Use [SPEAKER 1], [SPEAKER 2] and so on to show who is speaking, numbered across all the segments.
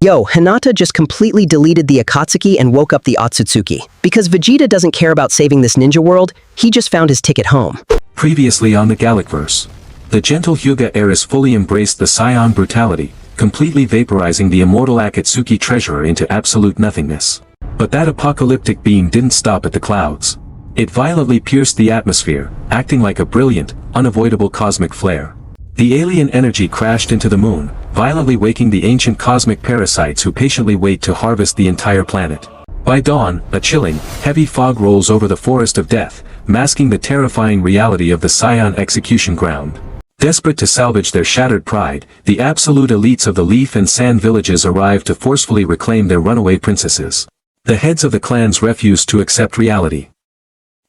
[SPEAKER 1] Yo, Hinata just completely deleted the Akatsuki and woke up the Otsutsuki. Because Vegeta doesn't care about saving this ninja world, he just found his ticket home.
[SPEAKER 2] Previously on the GalickVerse, the gentle Hyuga heiress fully embraced the Saiyan brutality, completely vaporizing the immortal Akatsuki treasurer into absolute nothingness. But that apocalyptic beam didn't stop at the clouds. It violently pierced the atmosphere, acting like a brilliant, unavoidable cosmic flare. The alien energy crashed into the moon, violently waking the ancient cosmic parasites who patiently wait to harvest the entire planet. By dawn, a chilling, heavy fog rolls over the forest of death, masking the terrifying reality of the Saiyan execution ground. Desperate to salvage their shattered pride, the absolute elites of the Leaf and Sand villages arrive to forcefully reclaim their runaway princesses. The heads of the clans refuse to accept reality.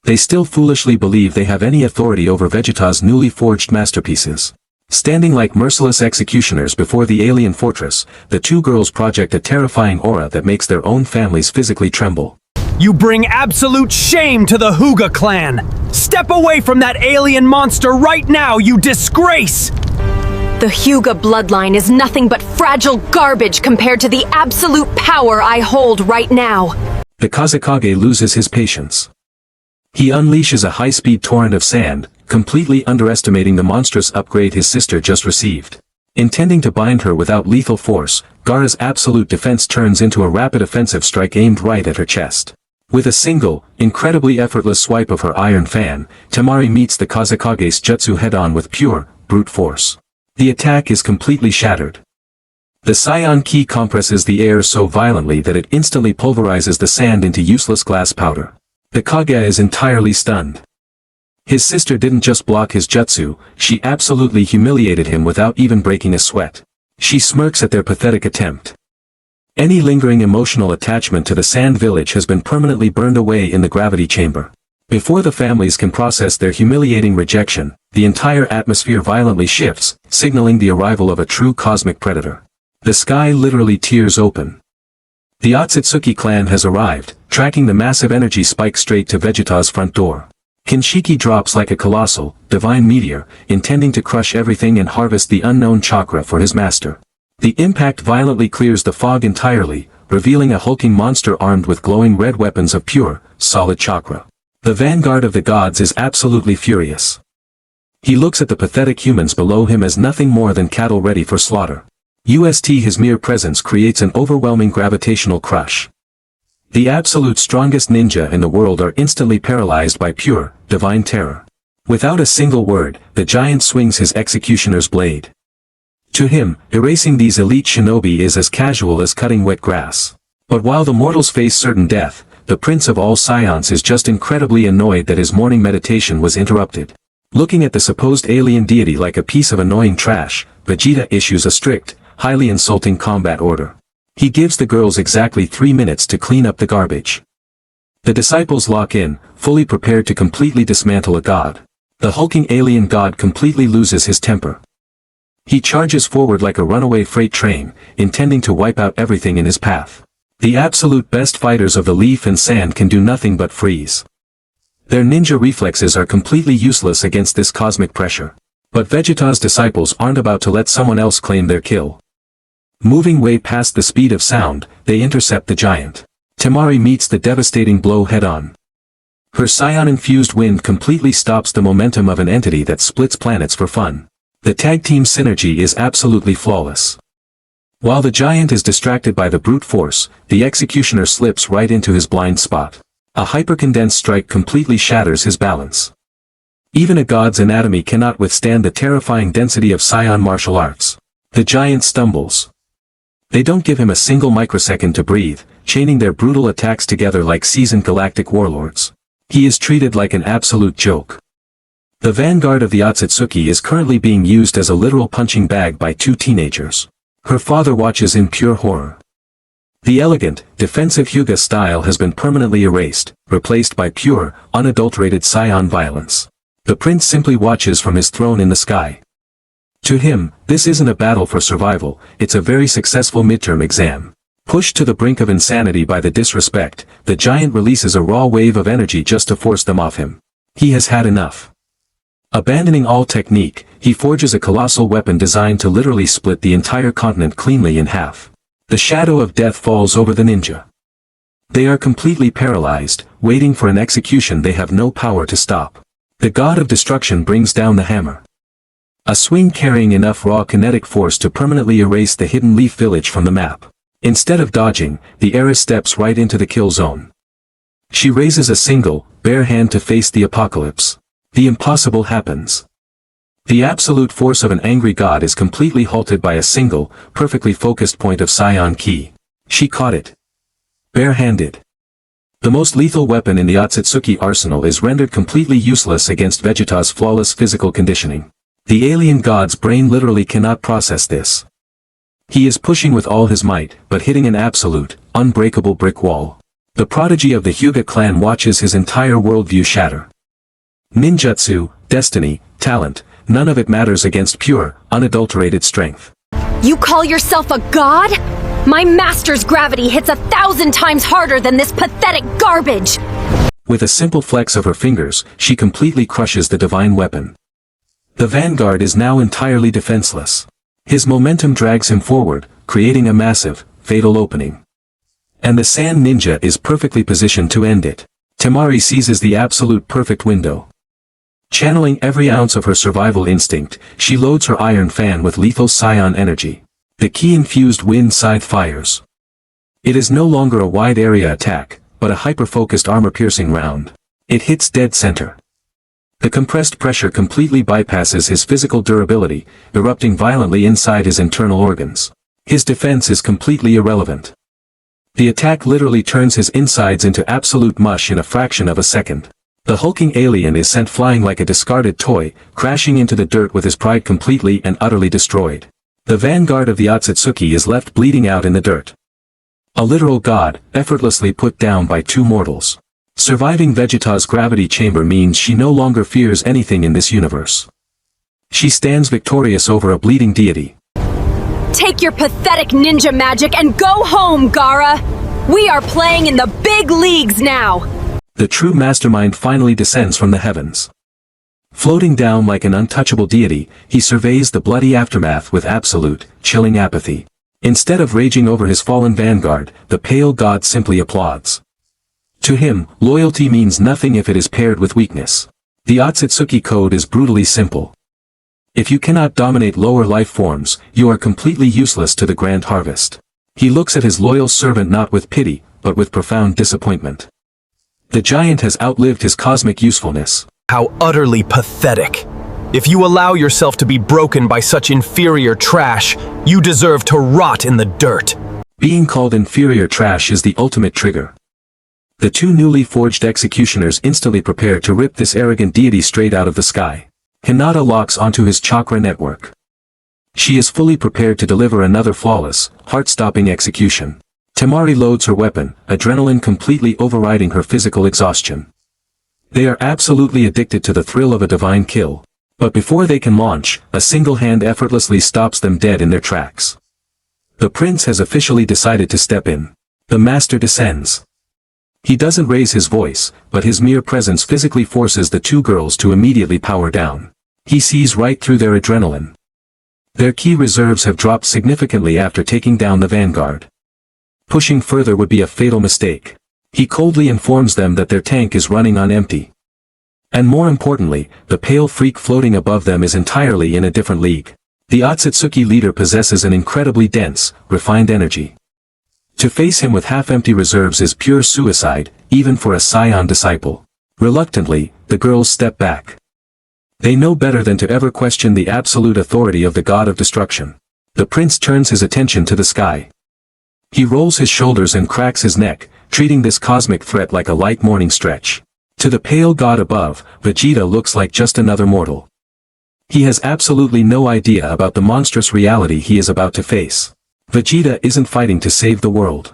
[SPEAKER 2] They still foolishly believe they have any authority over Vegeta's newly forged masterpieces. Standing like merciless executioners before the alien fortress, the two girls project a terrifying aura that makes their own families physically tremble.
[SPEAKER 3] You bring absolute shame to the Hyuga clan! Step away from that alien monster right now, you disgrace!
[SPEAKER 4] The Hyuga bloodline is nothing but fragile garbage compared to the absolute power I hold right now.
[SPEAKER 2] The Kazekage loses his patience. He unleashes a high-speed torrent of sand, completely underestimating the monstrous upgrade his sister just received. Intending to bind her without lethal force, Gaara's absolute defense turns into a rapid offensive strike aimed right at her chest. With a single, incredibly effortless swipe of her iron fan, Temari meets the Kazekage's jutsu head-on with pure, brute force. The attack is completely shattered. The Saiyan Ki compresses the air so violently that it instantly pulverizes the sand into useless glass powder. The Kaguya is entirely stunned. His sister didn't just block his jutsu, she absolutely humiliated him without even breaking a sweat. She smirks at their pathetic attempt. Any lingering emotional attachment to the sand village has been permanently burned away in the gravity chamber. Before the families can process their humiliating rejection, the entire atmosphere violently shifts, signaling the arrival of a true cosmic predator. The sky literally tears open. The Otsutsuki clan has arrived, tracking the massive energy spike straight to Vegeta's front door. Kinshiki drops like a colossal, divine meteor, intending to crush everything and harvest the unknown chakra for his master. The impact violently clears the fog entirely, revealing a hulking monster armed with glowing red weapons of pure, solid chakra. The vanguard of the gods is absolutely furious. He looks at the pathetic humans below him as nothing more than cattle ready for slaughter. His mere presence creates an overwhelming gravitational crush. The absolute strongest ninja in the world are instantly paralyzed by pure, divine terror. Without a single word, the giant swings his executioner's blade. To him, erasing these elite shinobi is as casual as cutting wet grass. But while the mortals face certain death, the prince of all Saiyans is just incredibly annoyed that his morning meditation was interrupted. Looking at the supposed alien deity like a piece of annoying trash, Vegeta issues a strict, highly insulting combat order. He gives the girls exactly 3 minutes to clean up the garbage. The disciples lock in, fully prepared to completely dismantle a god. The hulking alien god completely loses his temper. He charges forward like a runaway freight train, intending to wipe out everything in his path. The absolute best fighters of the Leaf and Sand can do nothing but freeze. Their ninja reflexes are completely useless against this cosmic pressure. But Vegeta's disciples aren't about to let someone else claim their kill. Moving way past the speed of sound, they intercept the giant. Temari meets the devastating blow head-on. Her Saiyan-infused wind completely stops the momentum of an entity that splits planets for fun. The tag team synergy is absolutely flawless. While the giant is distracted by the brute force, the executioner slips right into his blind spot. A hypercondensed strike completely shatters his balance. Even a god's anatomy cannot withstand the terrifying density of Saiyan martial arts. The giant stumbles. They don't give him a single microsecond to breathe, chaining their brutal attacks together like seasoned galactic warlords. He is treated like an absolute joke. The vanguard of the Otsutsuki is currently being used as a literal punching bag by two teenagers. Her father watches in pure horror. The elegant, defensive Hyuga style has been permanently erased, replaced by pure, unadulterated Saiyan violence. The prince simply watches from his throne in the sky. To him, this isn't a battle for survival, it's a very successful midterm exam. Pushed to the brink of insanity by the disrespect, the giant releases a raw wave of energy just to force them off him. He has had enough. Abandoning all technique, he forges a colossal weapon designed to literally split the entire continent cleanly in half. The shadow of death falls over the ninja. They are completely paralyzed, waiting for an execution they have no power to stop. The god of destruction brings down the hammer. A swing carrying enough raw kinetic force to permanently erase the hidden leaf village from the map. Instead of dodging, the heiress steps right into the kill zone. She raises a single, bare hand to face the apocalypse. The impossible happens. The absolute force of an angry god is completely halted by a single, perfectly focused point of Saiyan Ki. She caught it. Bare-handed. The most lethal weapon in the Otsutsuki arsenal is rendered completely useless against Vegeta's flawless physical conditioning. The alien god's brain literally cannot process this. He is pushing with all his might, but hitting an absolute, unbreakable brick wall. The prodigy of the Hyuga clan watches his entire worldview shatter. Ninjutsu, destiny, talent, none of it matters against pure, unadulterated strength.
[SPEAKER 4] You call yourself a god? My master's gravity hits 1,000 times harder than this pathetic garbage!
[SPEAKER 2] With a simple flex of her fingers, she completely crushes the divine weapon. The vanguard is now entirely defenseless. His momentum drags him forward, creating a massive, fatal opening. And the Sand Ninja is perfectly positioned to end it. Temari seizes the absolute perfect window. Channeling every ounce of her survival instinct, she loads her iron fan with lethal Saiyan energy. The ki-infused wind scythe fires. It is no longer a wide-area attack, but a hyper-focused armor-piercing round. It hits dead center. The compressed pressure completely bypasses his physical durability, erupting violently inside his internal organs. His defense is completely irrelevant. The attack literally turns his insides into absolute mush in a fraction of a second. The hulking alien is sent flying like a discarded toy, crashing into the dirt with his pride completely and utterly destroyed. The vanguard of the Otsutsuki is left bleeding out in the dirt. A literal god, effortlessly put down by two mortals. Surviving Vegeta's gravity chamber means she no longer fears anything in this universe. She stands victorious over a bleeding deity.
[SPEAKER 4] Take your pathetic ninja magic and go home, Gaara! We are playing in the big leagues now!
[SPEAKER 2] The true mastermind finally descends from the heavens. Floating down like an untouchable deity, he surveys the bloody aftermath with absolute, chilling apathy. Instead of raging over his fallen vanguard, the pale god simply applauds. To him, loyalty means nothing if it is paired with weakness. The Otsutsuki code is brutally simple. If you cannot dominate lower life forms, you are completely useless to the grand harvest. He looks at his loyal servant not with pity, but with profound disappointment. The giant has outlived his cosmic usefulness.
[SPEAKER 3] How utterly pathetic. If you allow yourself to be broken by such inferior trash, you deserve to rot in the dirt.
[SPEAKER 2] Being called inferior trash is the ultimate trigger. The two newly forged executioners instantly prepare to rip this arrogant deity straight out of the sky. Hinata locks onto his chakra network. She is fully prepared to deliver another flawless, heart-stopping execution. Temari loads her weapon, adrenaline completely overriding her physical exhaustion. They are absolutely addicted to the thrill of a divine kill. But before they can launch, a single hand effortlessly stops them dead in their tracks. The prince has officially decided to step in. The master descends. He doesn't raise his voice, but his mere presence physically forces the two girls to immediately power down. He sees right through their adrenaline. Their ki reserves have dropped significantly after taking down the vanguard. Pushing further would be a fatal mistake. He coldly informs them that their tank is running on empty. And more importantly, the pale freak floating above them is entirely in a different league. The Otsutsuki leader possesses an incredibly dense, refined energy. To face him with half-empty reserves is pure suicide, even for a Saiyan disciple. Reluctantly, the girls step back. They know better than to ever question the absolute authority of the god of destruction. The prince turns his attention to the sky. He rolls his shoulders and cracks his neck, treating this cosmic threat like a light morning stretch. To the pale god above, Vegeta looks like just another mortal. He has absolutely no idea about the monstrous reality he is about to face. Vegeta isn't fighting to save the world.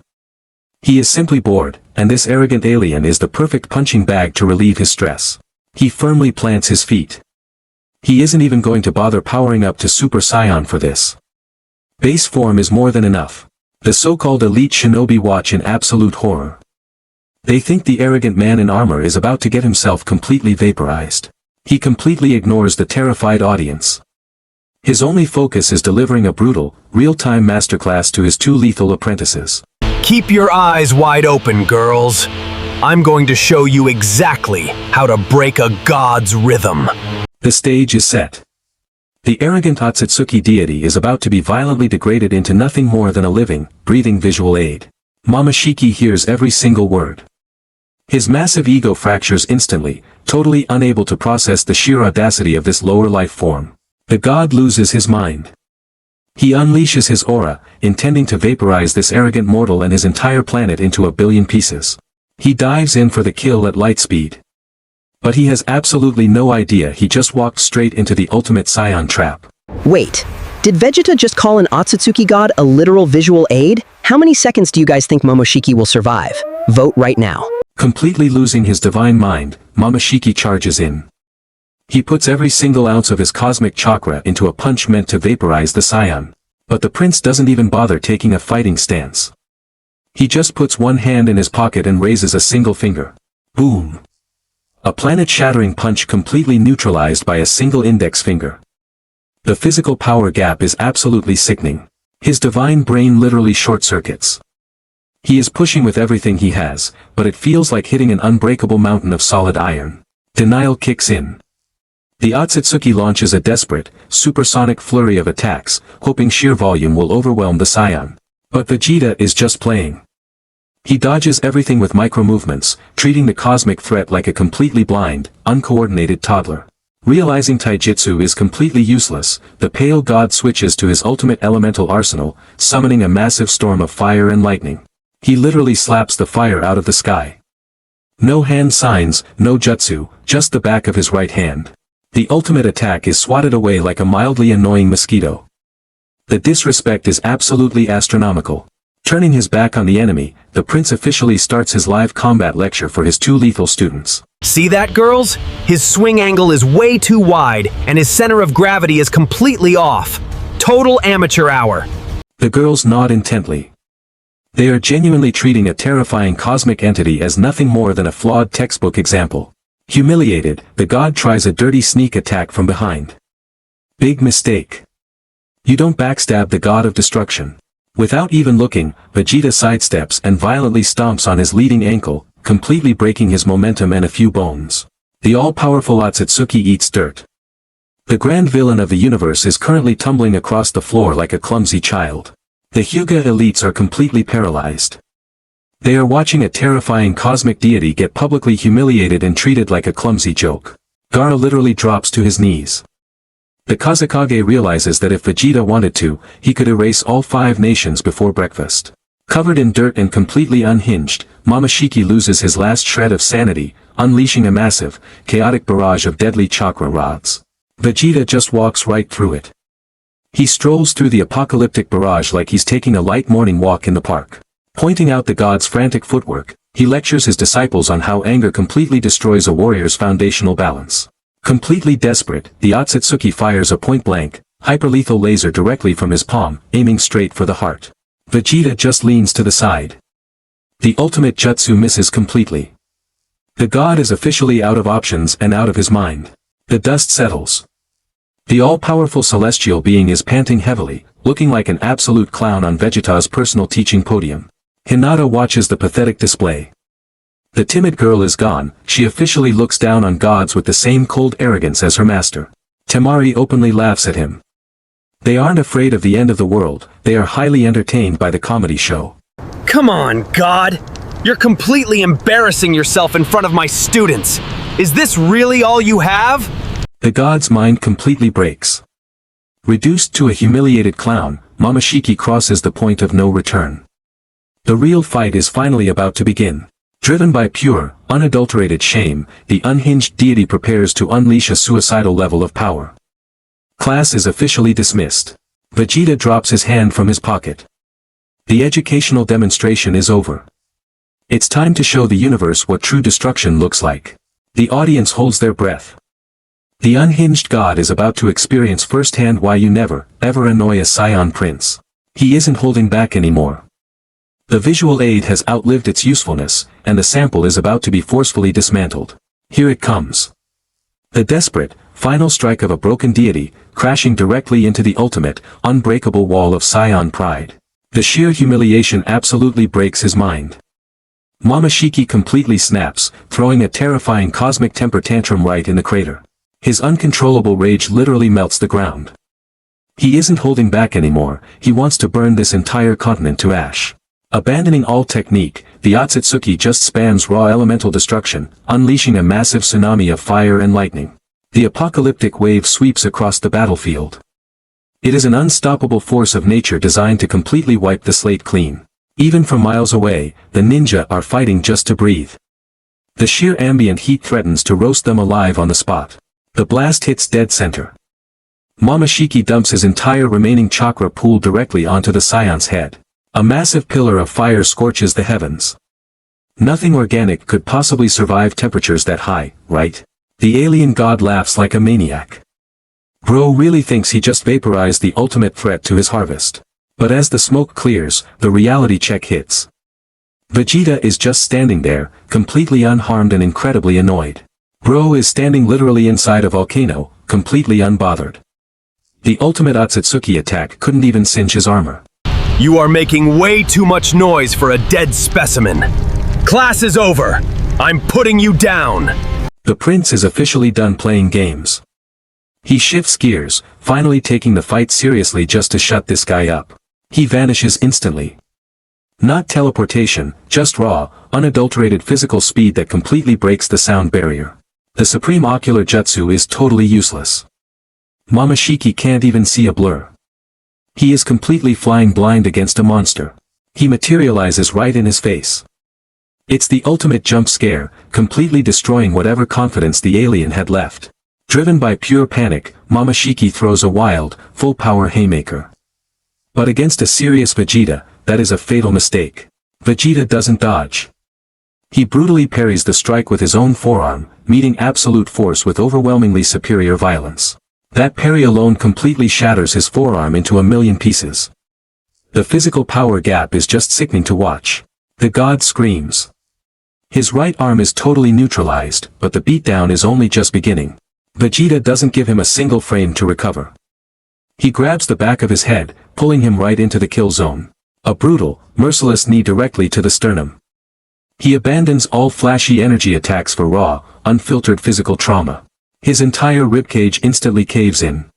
[SPEAKER 2] He is simply bored, and this arrogant alien is the perfect punching bag to relieve his stress. He firmly plants his feet. He isn't even going to bother powering up to Super Saiyan for this. Base form is more than enough. The so-called elite shinobi watch in absolute horror. They think the arrogant man in armor is about to get himself completely vaporized. He completely ignores the terrified audience. His only focus is delivering a brutal, real-time masterclass to his two lethal apprentices.
[SPEAKER 3] Keep your eyes wide open, girls. I'm going to show you exactly how to break a god's rhythm.
[SPEAKER 2] The stage is set. The arrogant Otsutsuki deity is about to be violently degraded into nothing more than a living, breathing visual aid. Momoshiki hears every single word. His massive ego fractures instantly, totally unable to process the sheer audacity of this lower life form. The god loses his mind. He unleashes his aura, intending to vaporize this arrogant mortal and his entire planet into a billion pieces. He dives in for the kill at light speed. But he has absolutely no idea he just walked straight into the ultimate Saiyan trap.
[SPEAKER 1] Wait, did Vegeta just call an Otsutsuki god a literal visual aid? How many seconds do you guys think Momoshiki will survive? Vote right now.
[SPEAKER 2] Completely losing his divine mind, Momoshiki charges in. He puts every single ounce of his cosmic chakra into a punch meant to vaporize the Saiyan. But the prince doesn't even bother taking a fighting stance. He just puts one hand in his pocket and raises a single finger. Boom! A planet-shattering punch completely neutralized by a single index finger. The physical power gap is absolutely sickening. His divine brain literally short-circuits. He is pushing with everything he has, but it feels like hitting an unbreakable mountain of solid iron. Denial kicks in. The Otsutsuki launches a desperate, supersonic flurry of attacks, hoping sheer volume will overwhelm the Saiyan. But Vegeta is just playing. He dodges everything with micro-movements, treating the cosmic threat like a completely blind, uncoordinated toddler. Realizing taijutsu is completely useless, the pale god switches to his ultimate elemental arsenal, summoning a massive storm of fire and lightning. He literally slaps the fire out of the sky. No hand signs, no jutsu, just the back of his right hand. The ultimate attack is swatted away like a mildly annoying mosquito. The disrespect is absolutely astronomical. Turning his back on the enemy, the prince officially starts his live combat lecture for his two lethal students.
[SPEAKER 3] See that, girls? His swing angle is way too wide, and his center of gravity is completely off. Total amateur hour.
[SPEAKER 2] The girls nod intently. They are genuinely treating a terrifying cosmic entity as nothing more than a flawed textbook example. Humiliated, the god tries a dirty sneak attack from behind. Big mistake. You don't backstab the god of destruction. Without even looking, Vegeta sidesteps and violently stomps on his leading ankle, completely breaking his momentum and a few bones. The all-powerful Otsutsuki eats dirt. The grand villain of the universe is currently tumbling across the floor like a clumsy child. The Hyuga elites are completely paralyzed. They are watching a terrifying cosmic deity get publicly humiliated and treated like a clumsy joke. Gaara literally drops to his knees. The Kazekage realizes that if Vegeta wanted to, he could erase all 5 nations before breakfast. Covered in dirt and completely unhinged, Momoshiki loses his last shred of sanity, unleashing a massive, chaotic barrage of deadly chakra rods. Vegeta just walks right through it. He strolls through the apocalyptic barrage like he's taking a light morning walk in the park. Pointing out the god's frantic footwork, he lectures his disciples on how anger completely destroys a warrior's foundational balance. Completely desperate, the Otsutsuki fires a point-blank, hyperlethal laser directly from his palm, aiming straight for the heart. Vegeta just leans to the side. The ultimate jutsu misses completely. The god is officially out of options and out of his mind. The dust settles. The all-powerful celestial being is panting heavily, looking like an absolute clown on Vegeta's personal teaching podium. Hinata watches the pathetic display. The timid girl is gone, she officially looks down on gods with the same cold arrogance as her master. Temari openly laughs at him. They aren't afraid of the end of the world, they are highly entertained by the comedy show.
[SPEAKER 3] Come on, God! You're completely embarrassing yourself in front of my students! Is this really all you have?
[SPEAKER 2] The god's mind completely breaks. Reduced to a humiliated clown, Momoshiki crosses the point of no return. The real fight is finally about to begin. Driven by pure, unadulterated shame, the unhinged deity prepares to unleash a suicidal level of power. Class is officially dismissed. Vegeta drops his hand from his pocket. The educational demonstration is over. It's time to show the universe what true destruction looks like. The audience holds their breath. The unhinged god is about to experience firsthand why you never, ever annoy a Saiyan prince. He isn't holding back anymore. The visual aid has outlived its usefulness, and the sample is about to be forcefully dismantled. Here it comes. The desperate, final strike of a broken deity, crashing directly into the ultimate, unbreakable wall of Saiyan pride. The sheer humiliation absolutely breaks his mind. Momoshiki completely snaps, throwing a terrifying cosmic temper tantrum right in the crater. His uncontrollable rage literally melts the ground. He isn't holding back anymore, he wants to burn this entire continent to ash. Abandoning all technique, the Otsutsuki just spams raw elemental destruction, unleashing a massive tsunami of fire and lightning. The apocalyptic wave sweeps across the battlefield. It is an unstoppable force of nature designed to completely wipe the slate clean. Even from miles away, the ninja are fighting just to breathe. The sheer ambient heat threatens to roast them alive on the spot. The blast hits dead center. Momoshiki dumps his entire remaining chakra pool directly onto the Saiyan's head. A massive pillar of fire scorches the heavens. Nothing organic could possibly survive temperatures that high, right? The alien god laughs like a maniac. Bro really thinks he just vaporized the ultimate threat to his harvest. But as the smoke clears, the reality check hits. Vegeta is just standing there, completely unharmed and incredibly annoyed. Bro is standing literally inside a volcano, completely unbothered. The ultimate Otsutsuki attack couldn't even cinch his armor.
[SPEAKER 3] You are making way too much noise for a dead specimen. Class is over. I'm putting you down.
[SPEAKER 2] The prince is officially done playing games. He shifts gears, finally taking the fight seriously just to shut this guy up. He vanishes instantly. Not teleportation, just raw, unadulterated physical speed that completely breaks the sound barrier. The supreme ocular jutsu is totally useless. Momoshiki can't even see a blur. He is completely flying blind against a monster. He materializes right in his face. It's the ultimate jump scare, completely destroying whatever confidence the alien had left. Driven by pure panic, Momoshiki throws a wild, full-power haymaker. But against a serious Vegeta, that is a fatal mistake. Vegeta doesn't dodge. He brutally parries the strike with his own forearm, meeting absolute force with overwhelmingly superior violence. That parry alone completely shatters his forearm into a million pieces. The physical power gap is just sickening to watch. The god screams. His right arm is totally neutralized, but the beatdown is only just beginning. Vegeta doesn't give him a single frame to recover. He grabs the back of his head, pulling him right into the kill zone. A brutal, merciless knee directly to the sternum. He abandons all flashy energy attacks for raw, unfiltered physical trauma. His entire ribcage instantly caves in.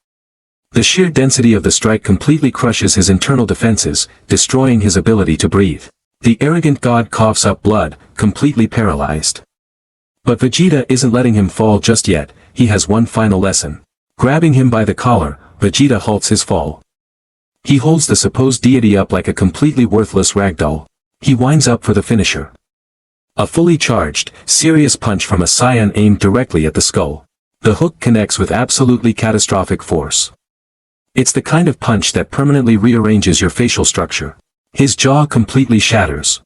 [SPEAKER 2] The sheer density of the strike completely crushes his internal defenses, destroying his ability to breathe. The arrogant god coughs up blood, completely paralyzed. But Vegeta isn't letting him fall just yet, he has one final lesson. Grabbing him by the collar, Vegeta halts his fall. He holds the supposed deity up like a completely worthless ragdoll. He winds up for the finisher. A fully charged, serious punch from a Saiyan aimed directly at the skull. The hook connects with absolutely catastrophic force. It's the kind of punch that permanently rearranges your facial structure. His jaw completely shatters.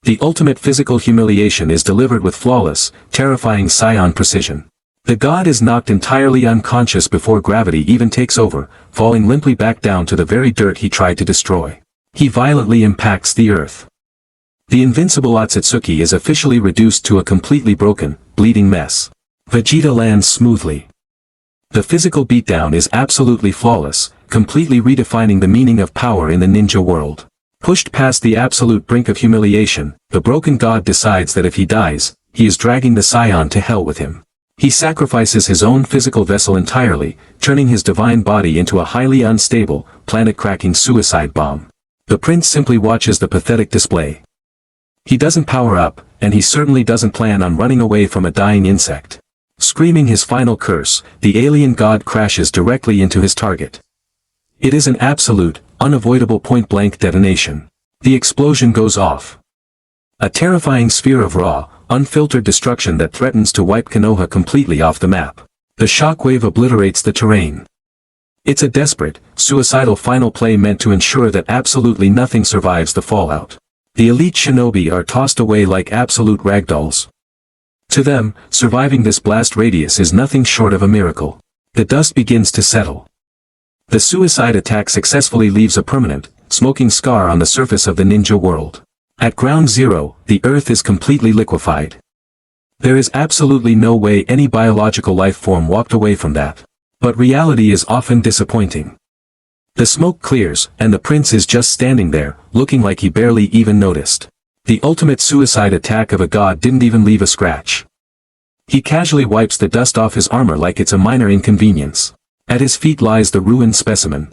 [SPEAKER 2] The ultimate physical humiliation is delivered with flawless, terrifying Saiyan precision. The god is knocked entirely unconscious before gravity even takes over, falling limply back down to the very dirt he tried to destroy. He violently impacts the earth. The invincible Otsutsuki is officially reduced to a completely broken, bleeding mess. Vegeta lands smoothly. The physical beatdown is absolutely flawless, completely redefining the meaning of power in the ninja world. Pushed past the absolute brink of humiliation, the broken god decides that if he dies, he is dragging the Saiyan to hell with him. He sacrifices his own physical vessel entirely, turning his divine body into a highly unstable, planet-cracking suicide bomb. The prince simply watches the pathetic display. He doesn't power up, and he certainly doesn't plan on running away from a dying insect. Screaming his final curse, the alien god crashes directly into his target. It is an absolute, unavoidable point-blank detonation. The explosion goes off. A terrifying sphere of raw, unfiltered destruction that threatens to wipe Konoha completely off the map. The shockwave obliterates the terrain. It's a desperate, suicidal final play meant to ensure that absolutely nothing survives the fallout. The elite shinobi are tossed away like absolute ragdolls. To them, surviving this blast radius is nothing short of a miracle. The dust begins to settle. The suicide attack successfully leaves a permanent, smoking scar on the surface of the ninja world. At ground zero, the earth is completely liquefied. There is absolutely no way any biological life form walked away from that. But reality is often disappointing. The smoke clears, and the prince is just standing there, looking like he barely even noticed. The ultimate suicide attack of a god didn't even leave a scratch. He casually wipes the dust off his armor like it's a minor inconvenience. At his feet lies the ruined specimen.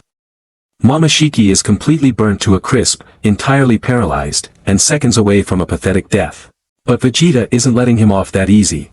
[SPEAKER 2] Momoshiki is completely burnt to a crisp, entirely paralyzed, and seconds away from a pathetic death. But Vegeta isn't letting him off that easy.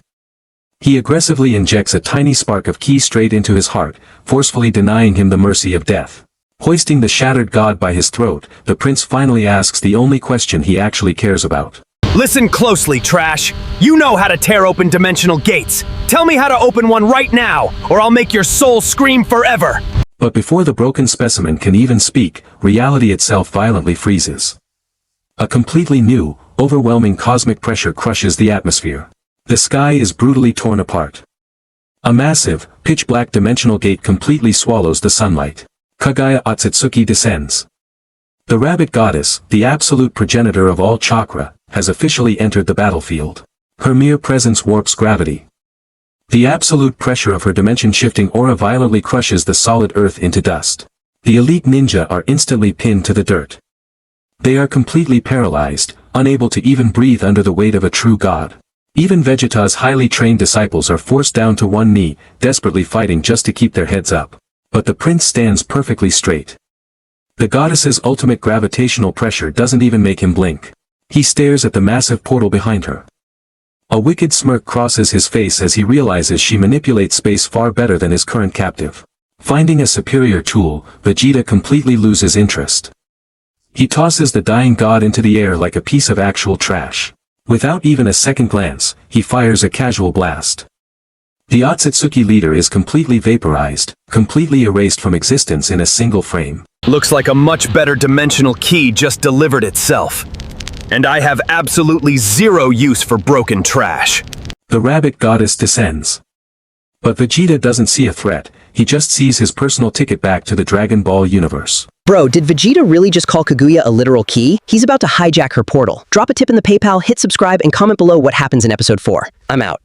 [SPEAKER 2] He aggressively injects a tiny spark of ki straight into his heart, forcefully denying him the mercy of death. Hoisting the shattered god by his throat, the prince finally asks the only question he actually cares about.
[SPEAKER 3] Listen closely, trash. You know how to tear open dimensional gates. Tell me how to open one right now, or I'll make your soul scream forever.
[SPEAKER 2] But before the broken specimen can even speak, reality itself violently freezes. A completely new, overwhelming cosmic pressure crushes the atmosphere. The sky is brutally torn apart. A massive, pitch-black dimensional gate completely swallows the sunlight. Kaguya Otsutsuki descends. The rabbit goddess, the absolute progenitor of all chakra, has officially entered the battlefield. Her mere presence warps gravity. The absolute pressure of her dimension-shifting aura violently crushes the solid earth into dust. The elite ninja are instantly pinned to the dirt. They are completely paralyzed, unable to even breathe under the weight of a true god. Even Vegeta's highly trained disciples are forced down to one knee, desperately fighting just to keep their heads up. But the prince stands perfectly straight. The goddess's ultimate gravitational pressure doesn't even make him blink. He stares at the massive portal behind her. A wicked smirk crosses his face as he realizes she manipulates space far better than his current captive. Finding a superior tool, Vegeta completely loses interest. He tosses the dying god into the air like a piece of actual trash. Without even a second glance, he fires a casual blast. The Otsutsuki leader is completely vaporized, completely erased from existence in a single frame.
[SPEAKER 3] Looks like a much better dimensional key just delivered itself. And I have absolutely zero use for broken trash.
[SPEAKER 2] The rabbit goddess descends. But Vegeta doesn't see a threat, he just sees his personal ticket back to the Dragon Ball universe.
[SPEAKER 1] Bro, did Vegeta really just call Kaguya a literal key? He's about to hijack her portal. Drop a tip in the PayPal, hit subscribe, and comment below what happens in episode 4. I'm out.